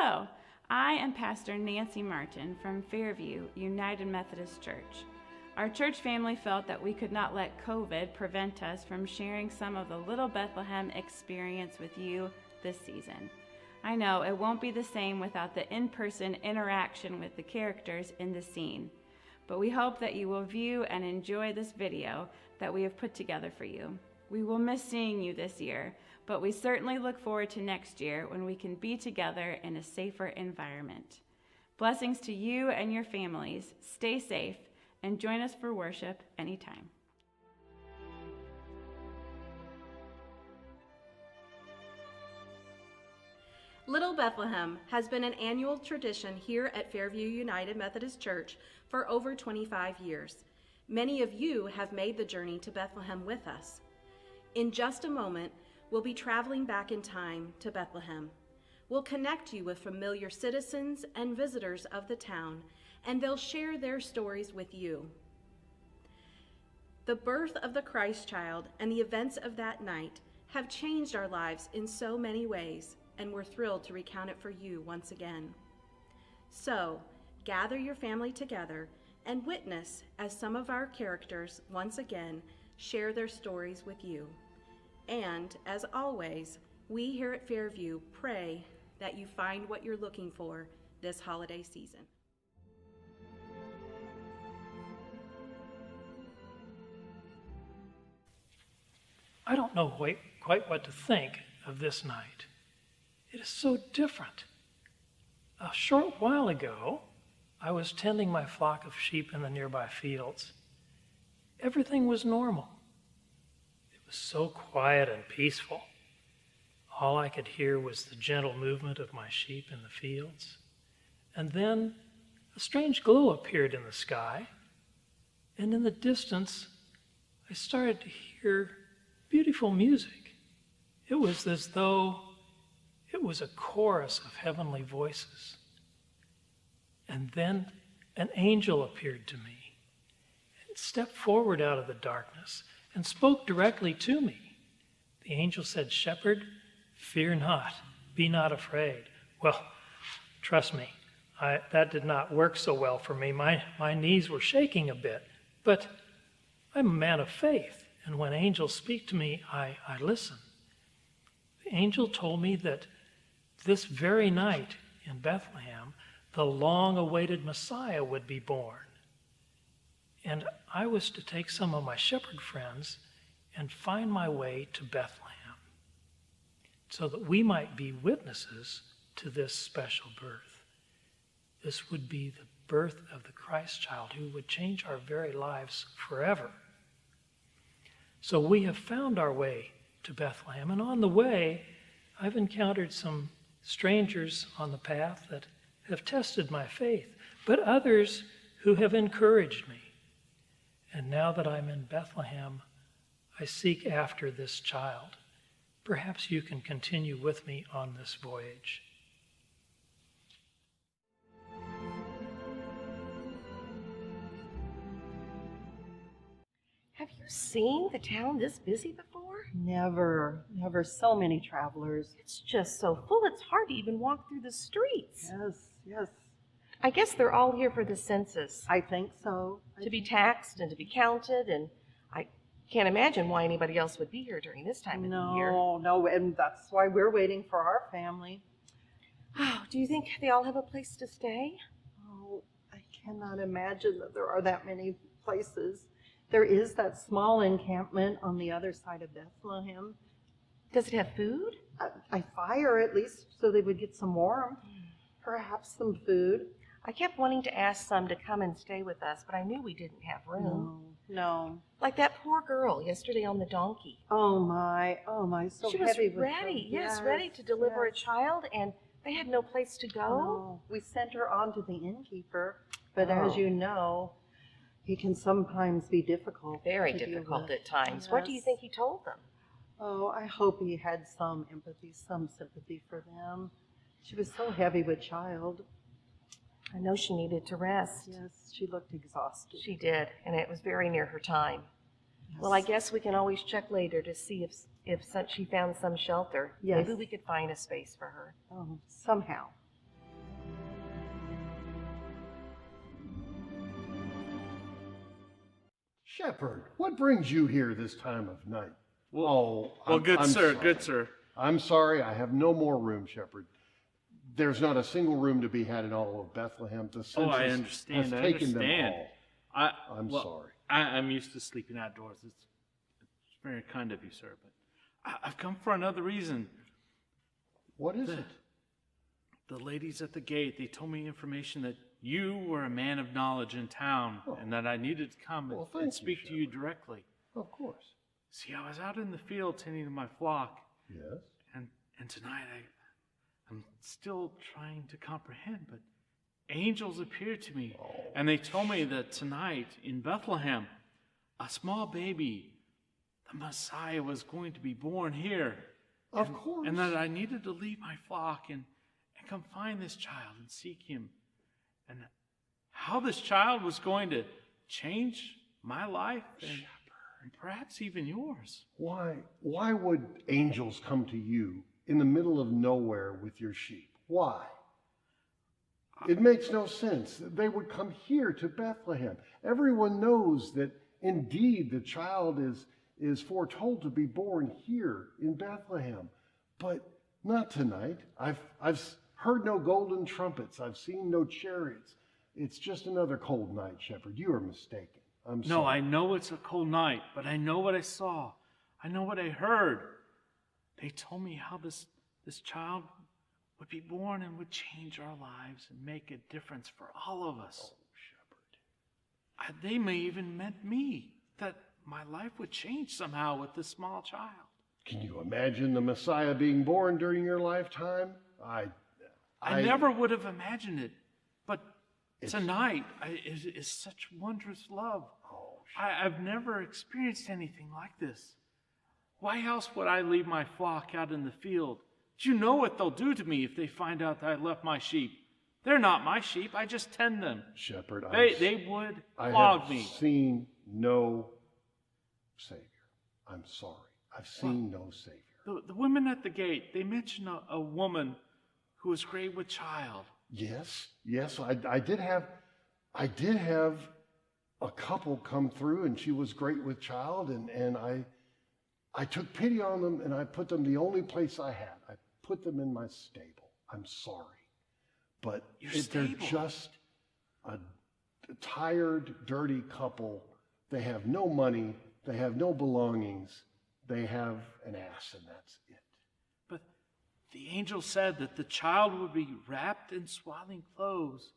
Hello, I am Pastor Nancy Martin from Fairview United Methodist Church. Our church family felt that we could not let COVID prevent us from sharing some of the Little Bethlehem experience with you this season. I know it won't be the same without the in-person interaction with the characters in the scene, but we hope that you will view and enjoy this video that we have put together for you. We will miss seeing you this year, but we certainly look forward to next year when we can be together in a safer environment. Blessings to you and your families. Stay safe and join us for worship anytime. Little Bethlehem has been an annual tradition here at Fairview United Methodist Church for over 25 years. Many of you have made the journey to Bethlehem with us. In just a moment, we'll be traveling back in time to Bethlehem. We'll connect you with familiar citizens and visitors of the town, and they'll share their stories with you. The birth of the Christ child and the events of that night have changed our lives in so many ways, and we're thrilled to recount it for you once again. So, gather your family together and witness as some of our characters once again share their stories with you. And, as always, we here at Fairview pray that you find what you're looking for this holiday season. I don't know quite what to think of this night. It is so different. A short while ago, I was tending my flock of sheep in the nearby fields. Everything was normal. It was so quiet and peaceful. All I could hear was the gentle movement of my sheep in the fields. And then a strange glow appeared in the sky, and in the distance, I started to hear beautiful music. It was as though it was a chorus of heavenly voices. And then an angel appeared to me and stepped forward out of the darkness and spoke directly to me. The angel said, "Shepherd, fear not, be not afraid." Well, trust me, that did not work so well for me. My knees were shaking a bit, but I'm a man of faith, and when angels speak to me, I listen. The angel told me that this very night in Bethlehem, the long-awaited Messiah would be born. And I was to take some of my shepherd friends and find my way to Bethlehem so that we might be witnesses to this special birth. This would be the birth of the Christ child who would change our very lives forever. So we have found our way to Bethlehem, and on the way, I've encountered some strangers on the path that have tested my faith, but others who have encouraged me. And now that I'm in Bethlehem, I seek after this child. Perhaps you can continue with me on this voyage. Have you seen the town this busy before? Never so many travelers. It's just so full, it's hard to even walk through the streets. Yes. I guess they're all here for the census. I think so. To be taxed and to be counted, and I can't imagine why anybody else would be here during this time of the year. No, and that's why we're waiting for our family. Oh, do you think they all have a place to stay? Oh, I cannot imagine that there are that many places. There is that small encampment on the other side of Bethlehem. Does it have food? A fire, at least, so they would get some warmth. Perhaps some food. I kept wanting to ask some to come and stay with us, but I knew we didn't have room. No. Like that poor girl yesterday on the donkey. Oh my, so she was heavy with ready, her. yes, ready to deliver a child, and they had no place to go. No. We sent her on to the innkeeper, but as you know, he can sometimes be difficult. Very difficult at times. Yes. What do you think he told them? Oh, I hope he had some empathy, some sympathy for them. She was so heavy with child. I know she needed to rest. Yes, she looked exhausted. She did, and it was very near her time. Yes. Well, I guess we can always check later to see if she found some shelter. Yes. Maybe we could find a space for her. Oh, somehow. Shepherd, what brings you here this time of night? Well, I'm good sir, sorry. good sir. I'm sorry, I have no more room, Shepherd. There's not a single room to be had in all of Bethlehem. The census I understand. has I taken understand. them all. I'm sorry. I'm used to sleeping outdoors. It's very kind of you, sir. But I've come for another reason. What is it? The ladies at the gate, they told me information that you were a man of knowledge in town and that I needed to come and speak to you directly. Of course. See, I was out in the field tending to my flock. Yes. And tonight I'm still trying to comprehend, but angels appeared to me, and they told me that tonight in Bethlehem, a small baby, the Messiah, was going to be born here. Of course. And that I needed to leave my flock and come find this child and seek him. And how this child was going to change my life and perhaps even yours. Why would angels come to you in the middle of nowhere with your sheep? Why? It makes no sense. They would come here to Bethlehem. Everyone knows that indeed the child is foretold to be born here in Bethlehem, but not tonight. I've heard no golden trumpets. I've seen no chariots. It's just another cold night, Shepherd. You are mistaken. I'm sorry. No, I know it's a cold night, but I know what I saw. I know what I heard. They told me how this child would be born and would change our lives and make a difference for all of us. Oh, Shepherd. They may even meant me, that my life would change somehow with this small child. Can you imagine the Messiah being born during your lifetime? I never would have imagined it, but tonight is such wondrous love. I've never experienced anything like this. Why else would I leave my flock out in the field? Do you know what they'll do to me if they find out that I left my sheep? They're not my sheep. I just tend them. Shepherd, they would I flog me. have seen no Savior. I'm sorry. I've seen no Savior. The women at the gate, they mentioned a woman who was great with child. Yes, I did have a couple come through, and she was great with child, and I took pity on them, and I put them the only place I had. I put them in my stable. I'm sorry, but they're just a tired, dirty couple. They have no money. They have no belongings. They have an ass, and that's it. But the angel said that the child would be wrapped in swaddling clothes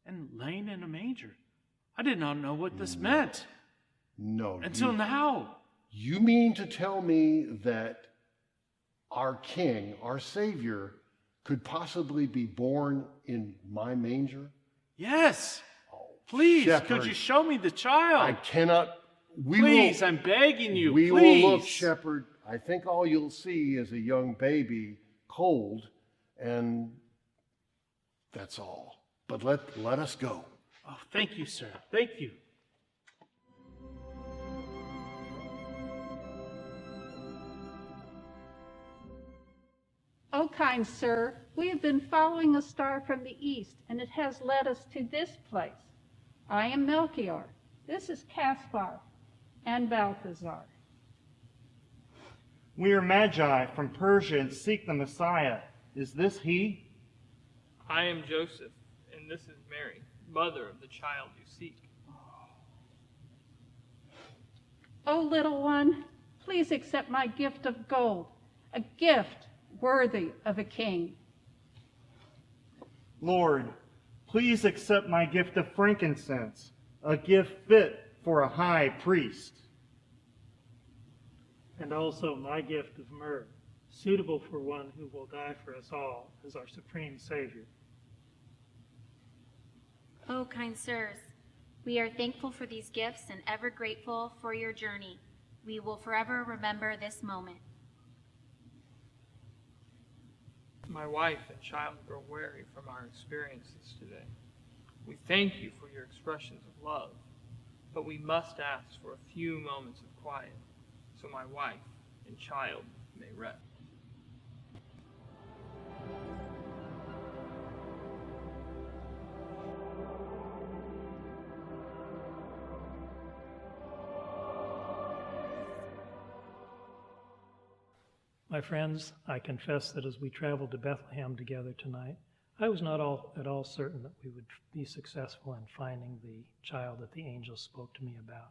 and laying in a manger. I did not know what this meant. No. Until now. You mean to tell me that our King, our Savior, could possibly be born in my manger? Yes. Please, Shepherd, could you show me the child? I cannot. Please, I'm begging you. We please. will look, Shepherd. I think all you'll see is a young baby, cold, and that's all. But let us go. Oh, thank you, sir. Thank you. Oh, kind sir, we have been following a star from the east, and it has led us to this place. I am Melchior. This is Caspar and Balthazar. We are Magi from Persia and seek the Messiah. Is this he? I am Joseph, and this is Mary, mother of the child you seek. Oh, little one, please accept my gift of gold, a gift worthy of a king. Lord, please accept my gift of frankincense, a gift fit for a high priest. And also my gift of myrrh, suitable for one who will die for us all as our supreme Savior. Oh, kind sirs, we are thankful for these gifts and ever grateful for your journey. We will forever remember this moment. My wife and child grow weary from our experiences today. We thank you for your expressions of love, but we must ask for a few moments of quiet so my wife and child may rest. My friends, I confess that as we traveled to Bethlehem together tonight, I was not at all certain that we would be successful in finding the child that the angels spoke to me about.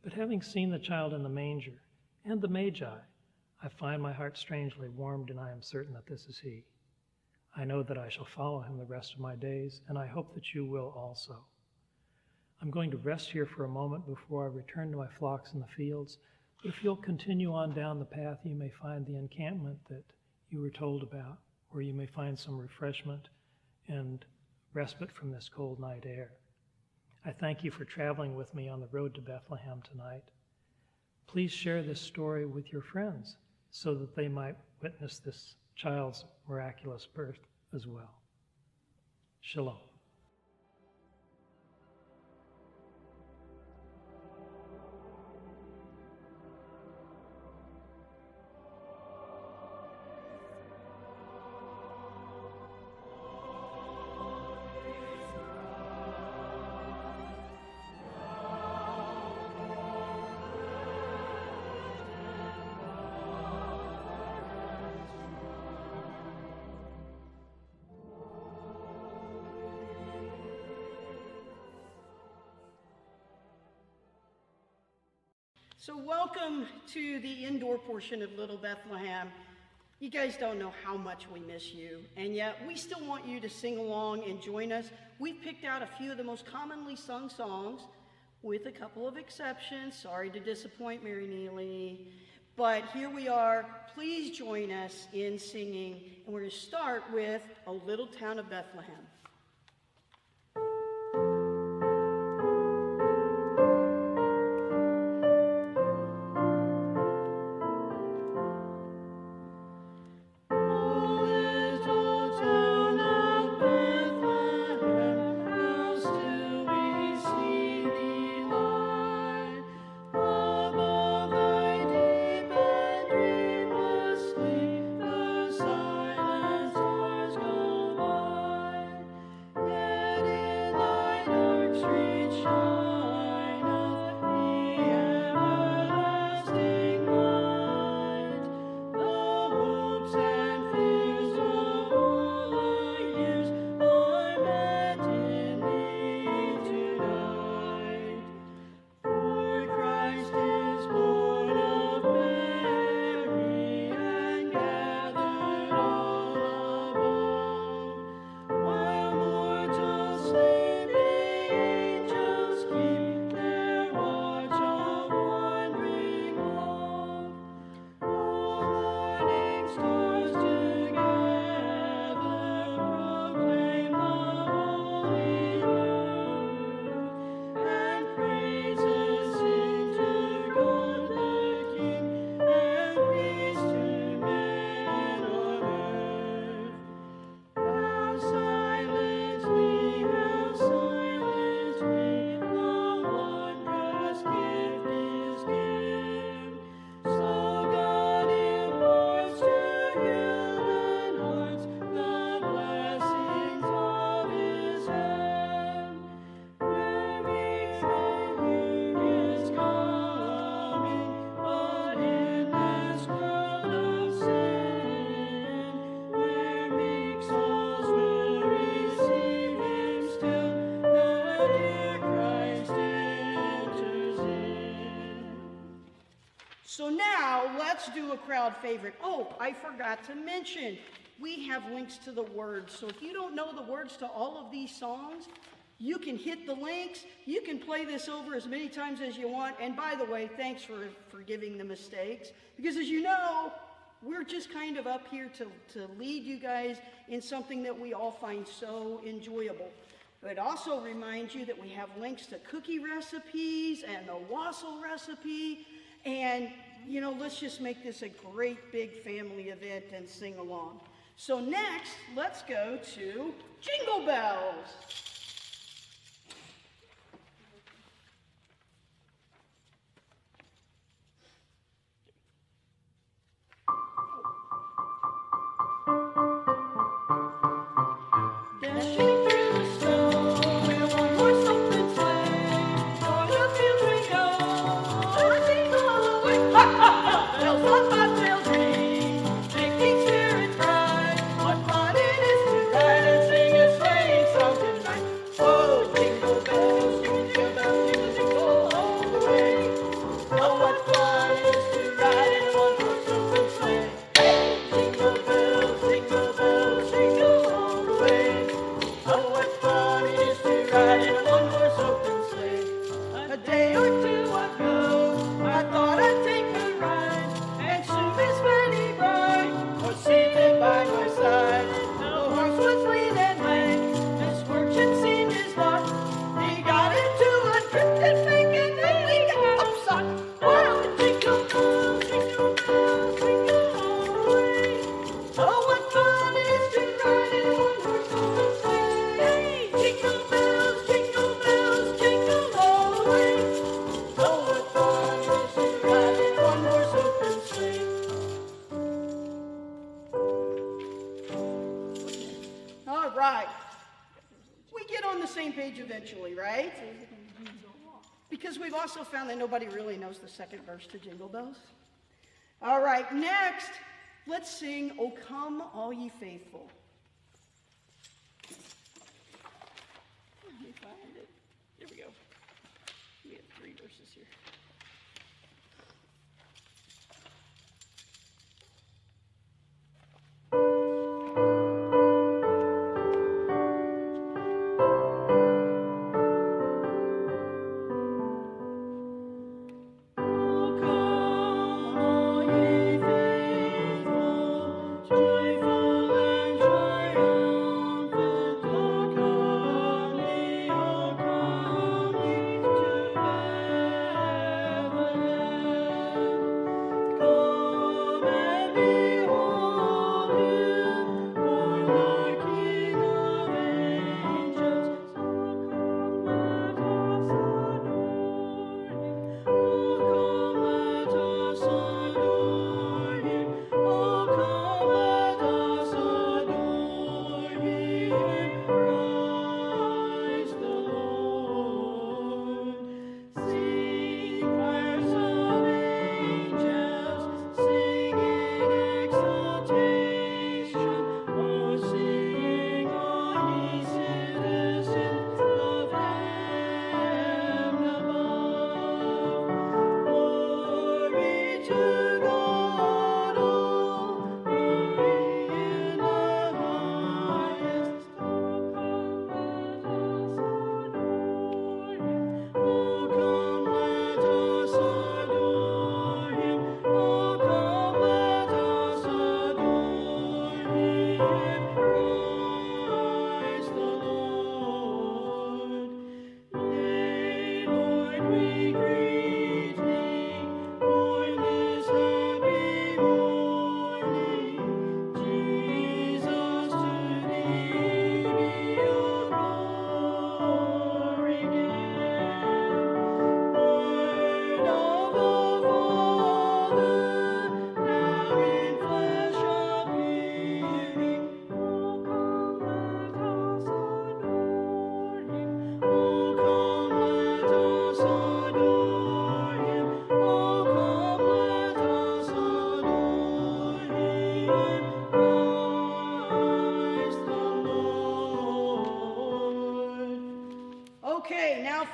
But having seen the child in the manger and the Magi, I find my heart strangely warmed, and I am certain that this is he. I know that I shall follow him the rest of my days, and I hope that you will also. I'm going to rest here for a moment before I return to my flocks in the fields, but if you'll continue on down the path, you may find the encampment that you were told about, where you may find some refreshment and respite from this cold night air. I thank you for traveling with me on the road to Bethlehem tonight. Please share this story with your friends so that they might witness this child's miraculous birth as well. Shalom. So welcome to the indoor portion of Little Bethlehem. You guys don't know how much we miss you, and yet we still want you to sing along and join us. We've picked out a few of the most commonly sung songs, with a couple of exceptions. Sorry to disappoint Mary Neely, but here we are. Please join us in singing, and we're going to start with A Little Town of Bethlehem. So now let's do a crowd favorite. Oh, I forgot to mention, we have links to the words. So if you don't know the words to all of these songs, you can hit the links. You can play this over as many times as you want. And by the way, thanks for forgiving the mistakes. Because as you know, we're just kind of up here to lead you guys in something that we all find so enjoyable. It also reminds you that we have links to cookie recipes and the wassail recipe. And, you know, let's just make this a great big family event and sing along. So next, let's go to Jingle Bells. Bells on bobtail ring, right. We get on the same page eventually, right? Because we've also found that nobody really knows the second verse to Jingle Bells. All right, next, let's sing, O Come All Ye Faithful. Let me find it. Here we go. We have 3 verses here.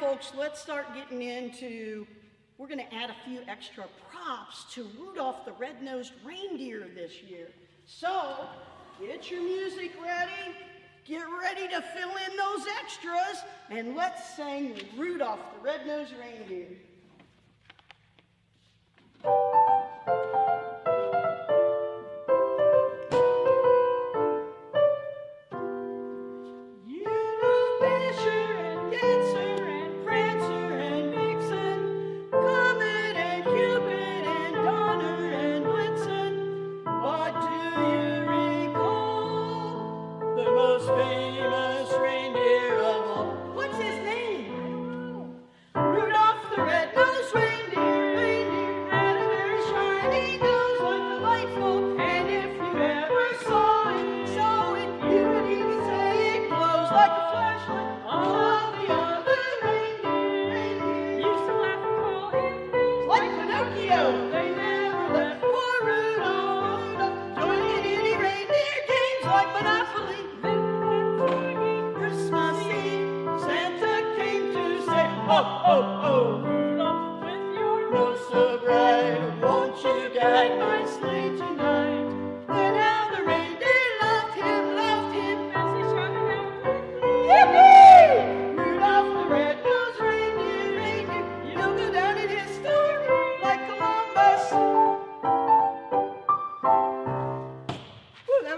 Folks, let's start getting into, we're going to add a few extra props to Rudolph the Red-Nosed Reindeer this year. So, get your music ready, get ready to fill in those extras, and let's sing Rudolph the Red-Nosed Reindeer.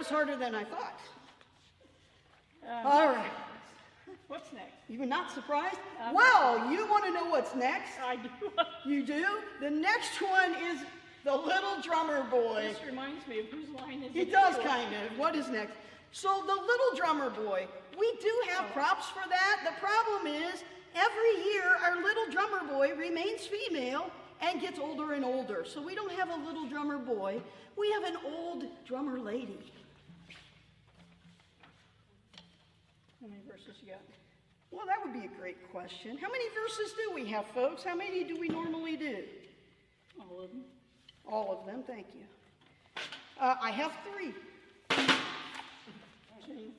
Harder than I thought. All right. What's next? You're not surprised? Well, you want to know what's next? I do. You do? The next one is the Little Drummer Boy. This reminds me of whose line is it? It does kind of. What is next? So the Little Drummer Boy, we do have props for that. The problem is, every year our Little Drummer Boy remains female and gets older and older. So we don't have a Little Drummer Boy. We have an old drummer lady. How many verses you got? Well, that would be a great question. How many verses do we have, folks? How many do we normally do? All of them. All of them, thank you. I have 3. Jane.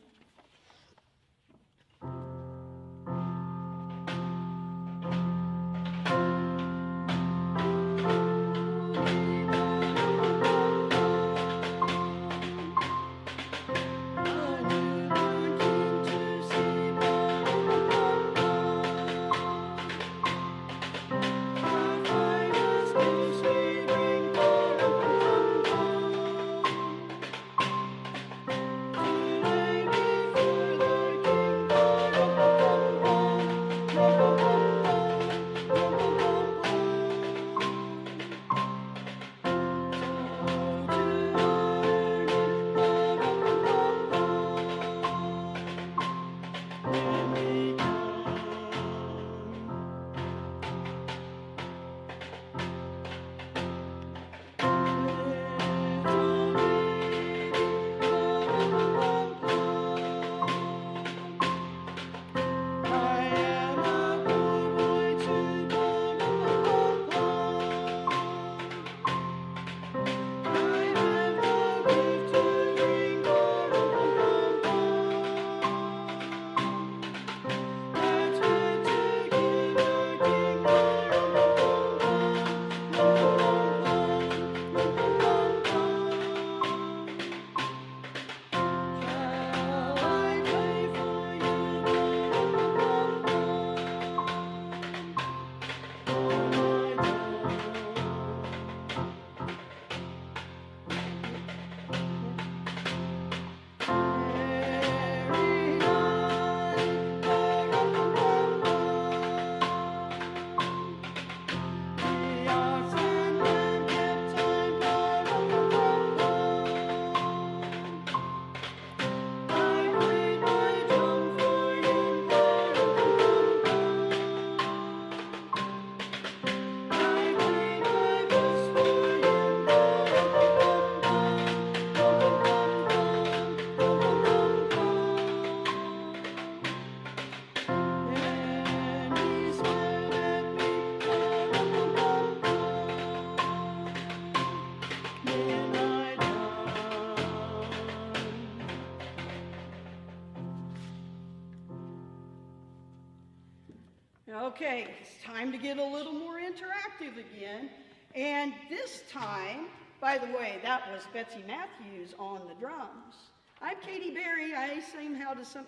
Okay, it's time to get a little more interactive again. And this time, by the way, that was Betsy Matthews on the drums. I'm Katie Berry. I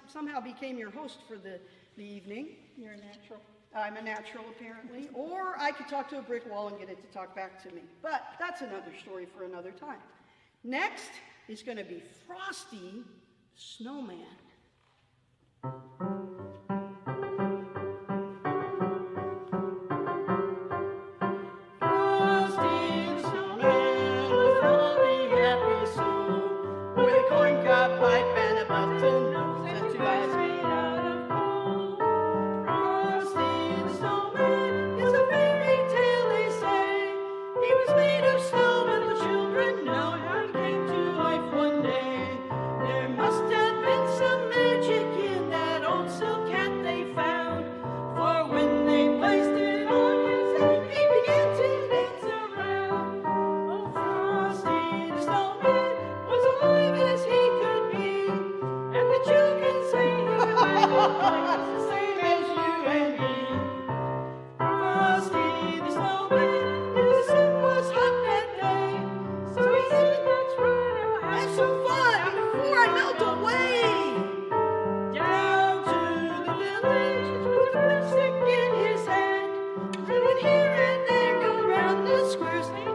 somehow became your host for the evening. You're a natural. I'm a natural, apparently. Or I could talk to a brick wall and get it to talk back to me. But that's another story for another time. Next is going to be Frosty the Snowman.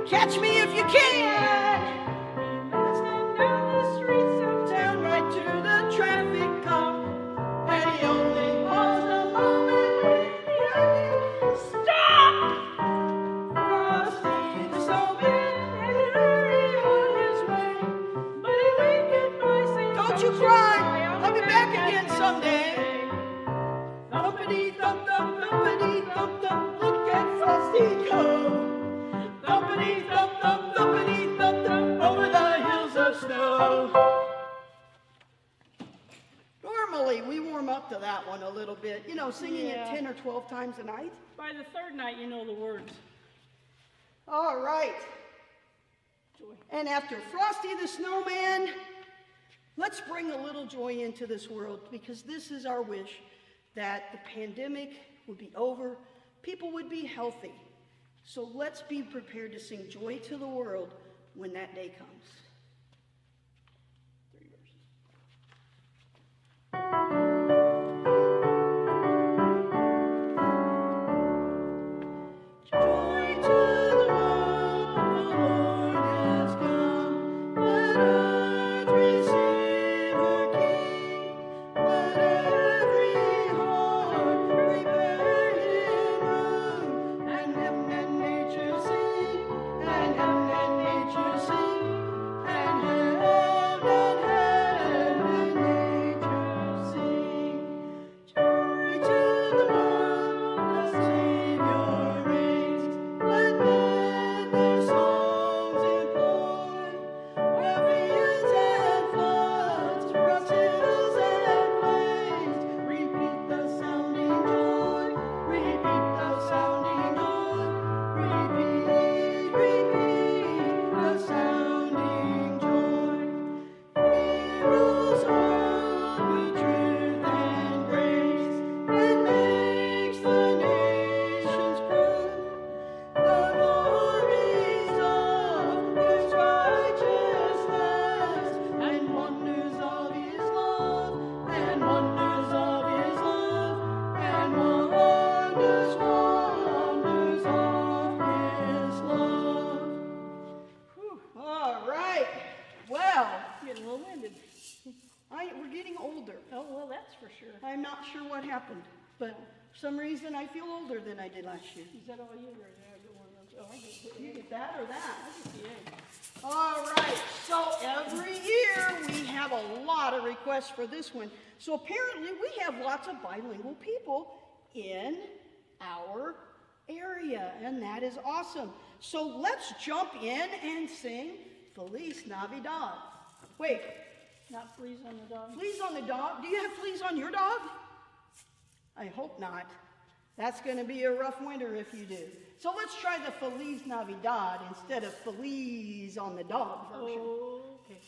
Catch me if you can! Down the streets of town, right to the traffic cop. And he only paused a moment when he stop! Frosty the Snowman had to hurry on his way. But he waved goodbye, saying, don't you cry, I'll be back again someday. Thumpity thump thump, thumpity thump thump, look at Frosty go. Thumpity thump thump, thumpity thump thump, over the hills of snow. Normally we warm up up to that one a little bit. You know, singing it 10 or 12 times a night. By the third night, you know the words. All right. And after Frosty the Snowman, let's bring a little joy into this world, because this is our wish, that the pandemic would be over, people would be healthy. So let's be prepared to sing joy to the world when that day comes. 3 verses. I'm not sure what happened, but for some reason I feel older than I did last year. Is that all you or I get one of those? Oh, I get You get that or that? I get the A. All right, so every year we have a lot of requests for this one. So apparently we have lots of bilingual people in our area, and that is awesome. So let's jump in and sing Feliz Navidad. Wait. Not fleas on the dog? Fleas on the dog? Do you have fleas on your dog? I hope not. That's going to be a rough winter if you do. So let's try the Feliz Navidad instead of Feliz on the dog version. Okay.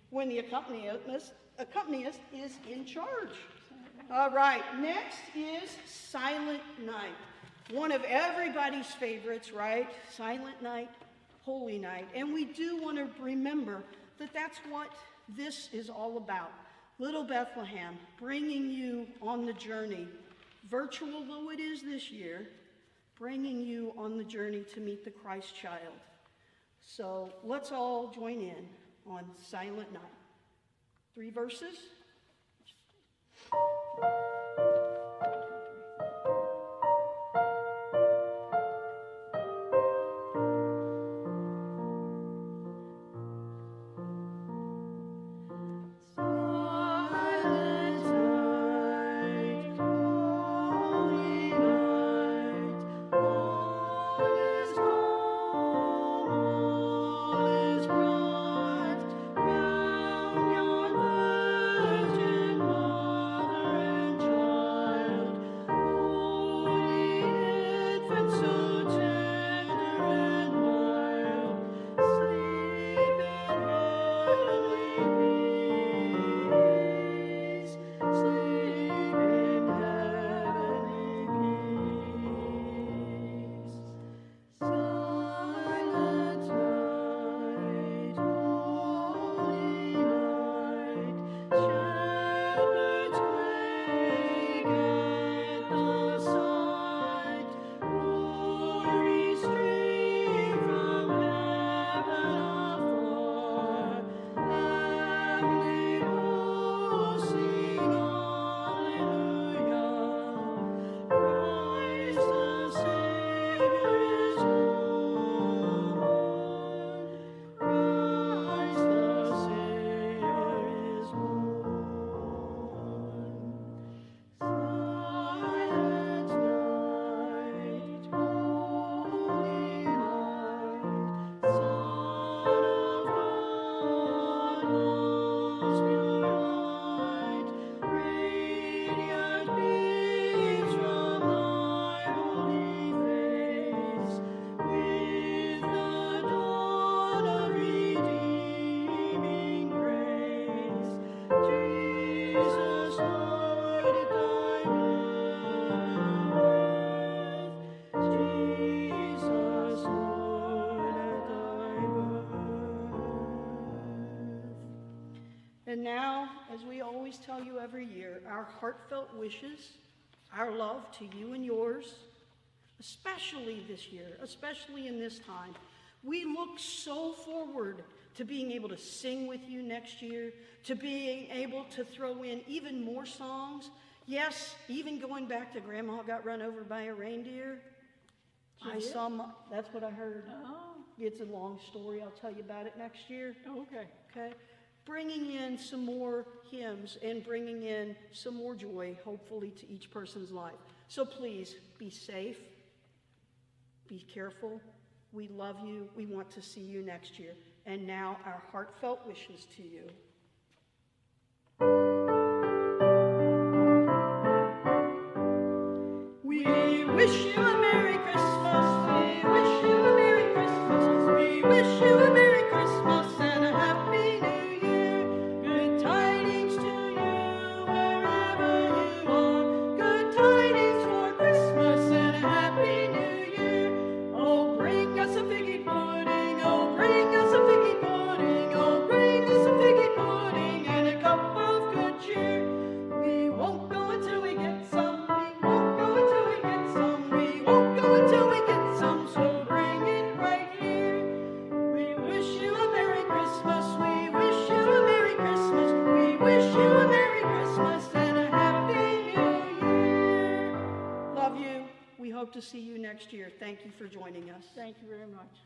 When the accompanist is in charge. All right, next is Silent Night. One of everybody's favorites, right? Silent Night, Holy Night. And we do want to remember that that's what this is all about. Little Bethlehem, bringing you on the journey, virtual though it is this year, bringing you on the journey to meet the Christ child. So let's all join in on Silent Night. 3 verses. And now, as we always tell you every year, our heartfelt wishes, our love to you and yours, especially this year, especially in this time. We look so forward to being able to sing with you next year, to being able to throw in even more songs. Yes, even going back to Grandma got run over by a reindeer. That's what I heard. Oh. It's a long story. I'll tell you about it next year. Okay. Okay? Bringing in some more hymns and bringing in some more joy, hopefully, to each person's life. So please, be safe. Be careful. We love you. We want to see you next year. And now, our heartfelt wishes to you. We wish you a Merry Christmas. We wish you a Merry Christmas. We wish you a Merry Christmas and a Happy New Year. Good tidings to you wherever you are. Good tidings for Christmas and a Happy New Year. Oh, bring us a figgy pudding. Oh, bring us a figgy pudding. Oh, bring us a figgy pudding and a cup of good cheer. We won't go until we get some. We won't go until we get some. We won't go until we get some. So bring it right here. We wish you a Merry Christmas. We wish you a Merry Christmas. We wish you a Merry Christmas and a Happy New Year. Love you. We hope to see you next year. Thank you for joining us. Thank you very much.